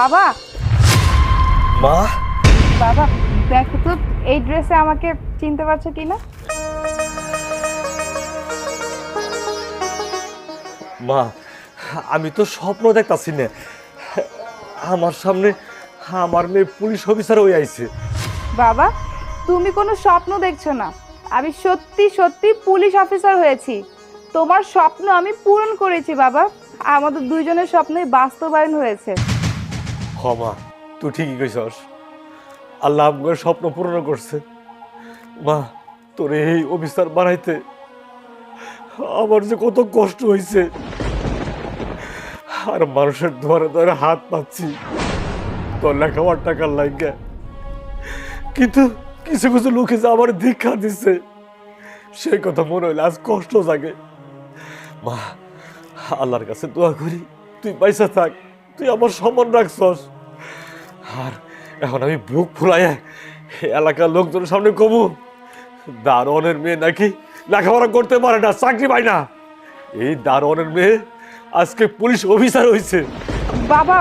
বাবা মা, বাবা দেখো তো এই ড্রেসে আমাকে চিনতে পারছো কিনা? মা, আমি তো স্বপ্ন দেখতাছি না। আমার সামনে আমার মেয়ে পুলিশ অফিসার হয়ে আইছে। বাবা তুমি কোনো স্বপ্ন দেখছো না, আমি সত্যি সত্যি পুলিশ অফিসার হয়েছি। তোমার স্বপ্ন আমি পূরণ করেছি বাবা, আমাদের দুইজনের স্বপ্নই বাস্তবায়ন হয়েছে। হ মা, তুই ঠিকই কইছস। আল্লাহ আমার স্বপ্ন পূরণ করছে। মা, তোর এই অফিসার বানাইতে আমার যে কত কষ্ট হয়েছে, আর মানুষের ধরে ধরে হাত পাচ্ছি তোর লেখাবার টাকার লাগে। কিন্তু কিছু কিছু লোকে যে আমার দীক্ষা দিচ্ছে, সেই কথা মনে হইলে আজ কষ্ট জাগে। মা, আল্লাহর কাছে দোয়া করি তুই পয়সা থাক, তুই আমার সম্মান রাখছস। আর এখন আমি বুক ফুলাইয়া এলাকার লোকজনের সামনে কমু দারোয়ানের মেয়ে নাকি লেখাপড়া করতে পারে না, চাকরি পায় না। এই দারোয়ানের মেয়ে আজকে পুলিশ অফিসার হয়েছে। বাবা